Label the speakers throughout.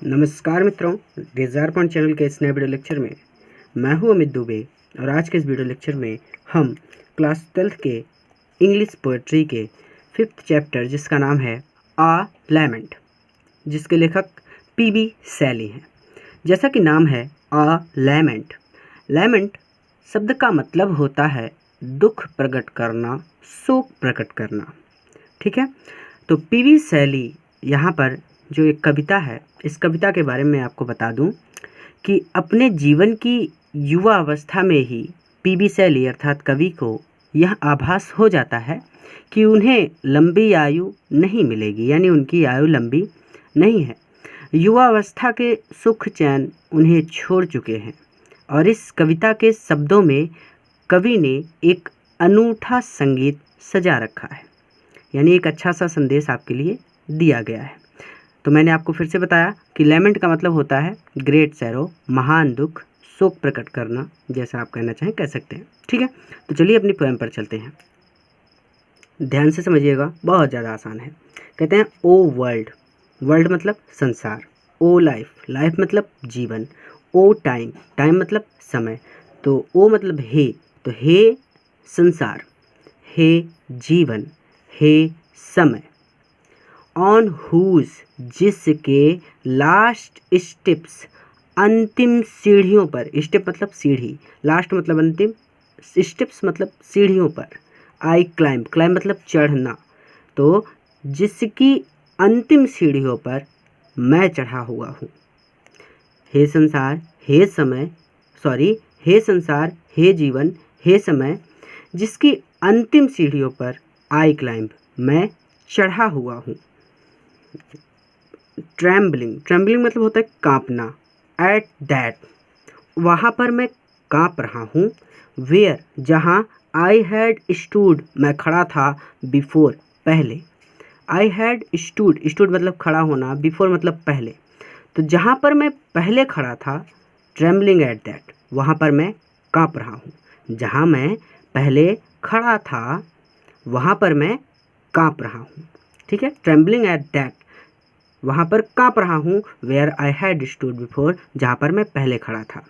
Speaker 1: नमस्कार मित्रों, desire point channel के इस नए वीडियो लेक्चर में मैं हूं अमित दुबे और आज के इस वीडियो लेक्चर में हम क्लास 12th के इंग्लिश पोएट्री के 5th चैप्टर जिसका नाम है आ लैमेंट, जिसके लेखक पी.बी. शैली हैं। जैसा कि नाम है आ लैमेंट, लैमेंट शब्द का मतलब होता है दुख प्रकट करना, शोक प्रकट करना। ठीक है, तो पी.बी. शैली यहाँ पर जो एक कविता है, इस कविता के बारे में आपको बता दूं कि अपने जीवन की युवा अवस्था में ही पी.बी. शैली अर्थात कवि को यह आभास हो जाता है कि उन्हें लंबी आयु नहीं मिलेगी, यानी उनकी आयु लंबी नहीं है। युवा अवस्था के सुख चैन उन्हें छोड़ चुके हैं और इस कविता के शब्दों में कवि ने एक अनूठा संगीत सजा रखा है, यानी एक अच्छा सा संदेश आपके लिए दिया गया है। तो मैंने आपको फिर से बताया कि लैमेंट का मतलब होता है ग्रेट सैरो, महान दुख, शोक प्रकट करना, जैसा आप कहना चाहें कह सकते हैं। ठीक है, तो चलिए अपनी पोएम पर चलते हैं। ध्यान से समझिएगा, बहुत ज़्यादा आसान है। कहते हैं ओ वर्ल्ड, वर्ल्ड मतलब संसार, ओ लाइफ, लाइफ मतलब जीवन, ओ टाइम, टाइम मतलब समय, तो ओ मतलब हे, तो हे संसार, हे जीवन, हे समय। ऑन हुज, जिसके लास्ट स्टेप्स, अंतिम सीढ़ियों पर, स्टेप मतलब सीढ़ी, लास्ट मतलब अंतिम, स्टेप्स मतलब सीढ़ियों पर, आई क्लाइंब, क्लाइंब मतलब चढ़ना, तो जिसकी अंतिम सीढ़ियों पर मैं चढ़ा हुआ हूँ। हे संसार, हे समय, हे संसार, हे जीवन, हे समय, जिसकी अंतिम सीढ़ियों पर आई क्लाइंब, मैं चढ़ा हुआ हूँ। ट्रेम्बलिंग, ट्रेम्बलिंग मतलब होता है कांपना। एट दैट, वहाँ पर मैं कांप रहा हूँ। वेयर, जहाँ आई हैड स्टूड, मैं खड़ा था। बिफोर, पहले। आई हैड स्टूड, स्टूड मतलब खड़ा होना, बिफोर मतलब पहले, तो जहाँ पर मैं पहले खड़ा था, ट्रेम्बलिंग एट दैट, वहाँ पर मैं कांप रहा हूँ। जहाँ मैं पहले खड़ा था वहाँ पर मैं कांप रहा हूँ। ठीक है, ट्रेम्बलिंग एट दैट, वहाँ पर कांप रहा हूँ। Where I had stood before, जहाँ पर मैं पहले खड़ा था।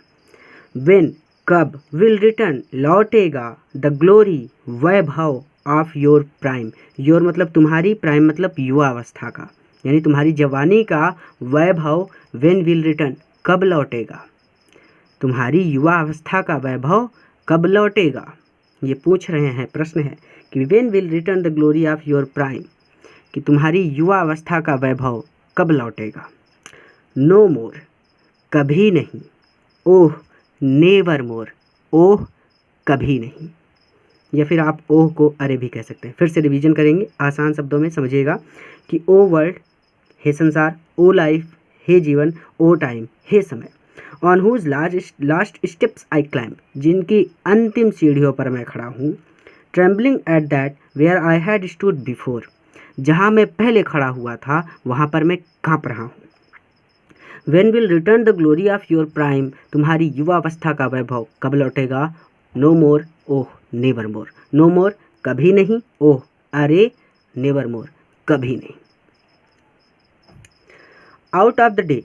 Speaker 1: वेन, कब, विल रिटर्न, लौटेगा, द ग्लोरी, वैभव, ऑफ योर प्राइम, योर मतलब तुम्हारी, प्राइम मतलब युवा अवस्था का, यानी तुम्हारी जवानी का वैभव। वेन विल रिटर्न, कब लौटेगा, तुम्हारी युवा अवस्था का वैभव कब लौटेगा। ये पूछ रहे हैं, प्रश्न है कि when will return the glory of your prime, कि तुम्हारी युवा अवस्था का वैभव कब लौटेगा। नो मोर, कभी नहीं। ओह, नेवर मोर, ओह कभी नहीं, या फिर आप ओह को अरे भी कह सकते हैं। फिर से रिवीजन करेंगे, आसान शब्दों में समझिएगा कि ओ वर्ल्ड, हे संसार, ओ लाइफ, हे जीवन, ओ टाइम, हे समय। On whose last steps I climb, जिनकी अंतिम सीढ़ियों पर मैं खड़ा हूँ। Trembling at that where I had stood before, जहाँ मैं पहले खड़ा हुआ था वहाँ पर मैं काँप रहा हूँ। When will return the glory of your prime, तुम्हारी युवा अवस्था का वैभव कब लौटेगा। नो मोर, ओह नेवर मोर, नो मोर कभी नहीं, ओह अरे, नेवर मोर कभी नहीं। Out of the day,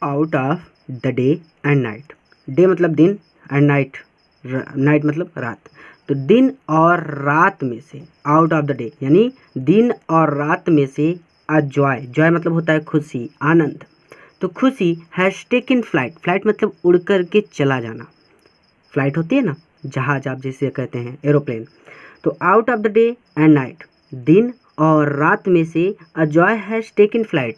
Speaker 1: out of the day and night, day मतलब दिन एंड नाइट, नाइट मतलब रात, तो दिन और रात में से, आउट ऑफ द डे यानी दिन और रात में से, अ जॉय, जॉय मतलब होता है खुशी, आनंद, तो खुशी हैज़ टेकन फ्लाइट, फ्लाइट मतलब उड़ कर के चला जाना, फ्लाइट होती है ना, जहाज आप जिसे कहते हैं, एरोप्लेन, तो out of the day and night, दिन और रात में से, a joy has taken flight,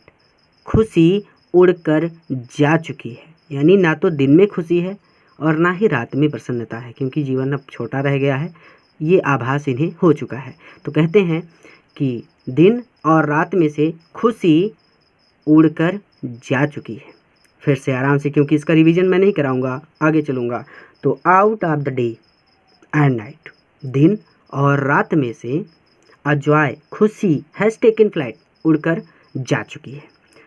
Speaker 1: खुशी उड़कर जा चुकी है, यानी ना तो दिन में खुशी है और ना ही रात में प्रसन्नता है, क्योंकि जीवन अब छोटा रह गया है, ये आभास इन्हें हो चुका है। तो कहते हैं कि दिन और रात में से खुशी उड़कर जा चुकी है। फिर से आराम से, क्योंकि इसका रिवीजन मैं नहीं कराऊंगा, आगे चलूँगा। तो out of the day and night, दिन और रात में से, अ जॉय खुशी, हैज़ टेकन फ्लाइट उड़कर जा चुकी है,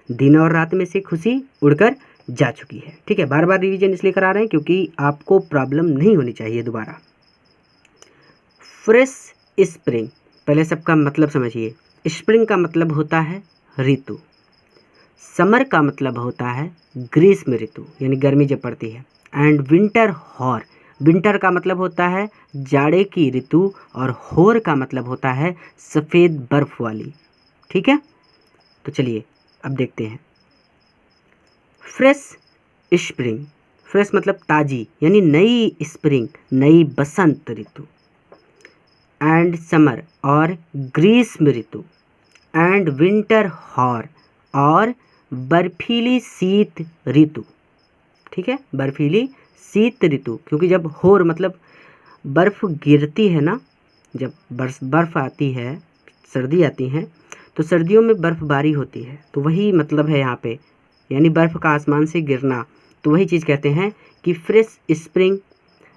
Speaker 1: दिन और रात में से खुशी उड़कर जा चुकी है। ठीक है, बार बार रिवीजन इसलिए करा रहे हैं क्योंकि आपको प्रॉब्लम नहीं होनी चाहिए दोबारा। फ्रेश स्प्रिंग, पहले सबका मतलब समझिए। स्प्रिंग का मतलब होता है ऋतु, समर का मतलब होता है ग्रीष्म ऋतु यानी गर्मी जब पड़ती है। एंड विंटर हॉर, विंटर का मतलब होता है जाड़े की ऋतु और होर का मतलब होता है सफ़ेद बर्फ वाली। ठीक है, तो चलिए अब देखते हैं। फ्रेश स्प्रिंग, फ्रेश मतलब ताज़ी यानी नई स्प्रिंग, नई बसंत ऋतु। एंड समर और ग्रीष्म ऋतु। एंड विंटर हॉर और बर्फीली शीत ऋतु। ठीक है, बर्फीली शीत ऋतु, क्योंकि जब होर मतलब बर्फ़ गिरती है ना, जब बर्फ़ आती है, सर्दी आती है, तो सर्दियों में बर्फ़बारी होती है, तो वही मतलब है यहाँ पे, यानी बर्फ़ का आसमान से गिरना। तो वही चीज़ कहते हैं कि फ्रेश स्प्रिंग,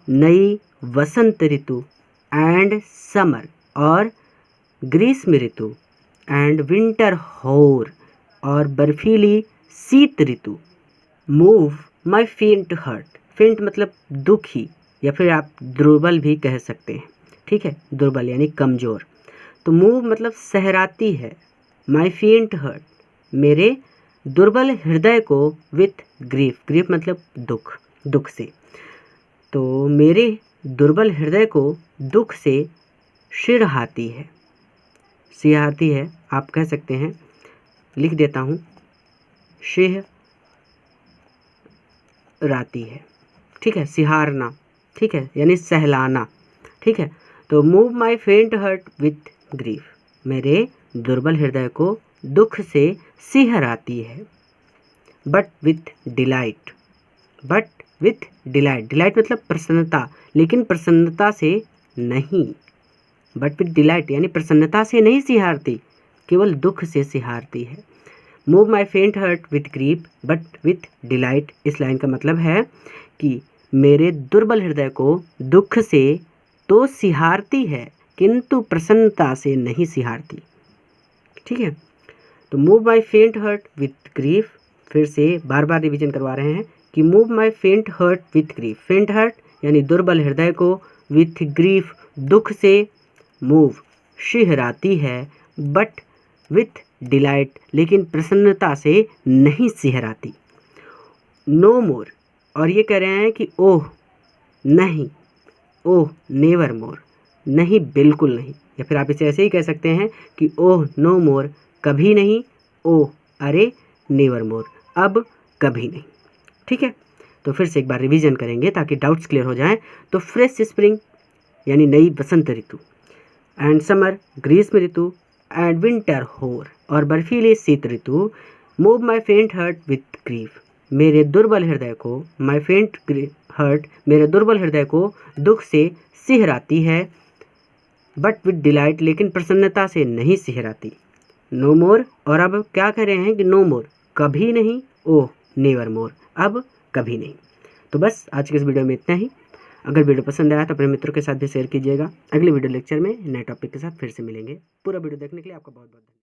Speaker 1: नई वसंत ऋतु। एंड समर और ग्रीष्म ऋतु। एंड विंटर हॉर और बर्फीली शीत ऋतु। मूव माई फेंट हर्ट, फेंट मतलब दुखी या फिर आप दुर्बल भी कह सकते हैं। ठीक है, दुर्बल यानी कमज़ोर। तो मूव मतलब सहराती है, माई फेंट हर्ट मेरे दुर्बल हृदय को, विथ ग्रीफ, ग्रीफ मतलब दुख, दुख से। तो मेरे दुर्बल हृदय को दुख से सिरहाती है, सिरहाती है आप कह सकते हैं, लिख देता हूँ, सिहराती है। ठीक है, सिहारना, ठीक है, यानी सहलाना। ठीक है, तो move my faint heart with grief, मेरे दुर्बल हृदय को दुख से सिहराती है। But with delight, but with delight, delight मतलब प्रसन्नता, लेकिन प्रसन्नता से नहीं। बट विथ डिलाइट यानी प्रसन्नता से नहीं सिहारती, केवल दुख से सिहारती है। Move my faint heart with grief but with delight, इस लाइन का मतलब है कि मेरे दुर्बल हृदय को दुख से तो सिहारती है, किंतु प्रसन्नता से नहीं सिहारती। ठीक है, तो move my faint heart with grief, फिर से बार बार रिवीजन करवा रहे हैं कि move my faint heart with grief, फेंट हर्ट यानी दुर्बल हृदय को, विथ ग्रीफ दुख से, मूव सिहराती है, बट विथ डिलाइट लेकिन प्रसन्नता से नहीं सिहराती। नो मोर, और ये कह रहे हैं कि ओह नहीं, ओह नेवर मोर, नहीं बिल्कुल नहीं, या फिर आप इसे ऐसे ही कह सकते हैं कि ओह नो मोर कभी नहीं, ओह अरे नेवर मोर अब कभी नहीं। ठीक है, तो फिर से एक बार रिवीजन करेंगे ताकि डाउट्स क्लियर हो जाएं। तो फ्रेश स्प्रिंग यानी नई बसंत ऋतु। एंड समर ग्रीष्म ऋतु। एंड विंटर होर और बर्फीली शीत ऋतु। Move my faint heart with grief, मेरे दुर्बल हृदय को, माई फेंट हर्ट मेरे दुर्बल हृदय को दुख से सिहराती है, बट विथ डिलाइट लेकिन प्रसन्नता से नहीं सिहराती। नो मोर, और अब क्या कह रहे हैं कि नो मोर कभी नहीं, ओह नेवर मोर अब कभी नहीं। तो बस आज के इस वीडियो में इतना ही। अगर वीडियो पसंद आया तो अपने मित्रों के साथ भी शेयर कीजिएगा। अगले वीडियो लेक्चर में नए टॉपिक के साथ फिर से मिलेंगे। पूरा वीडियो देखने के लिए आपका बहुत बहुत धन्यवाद।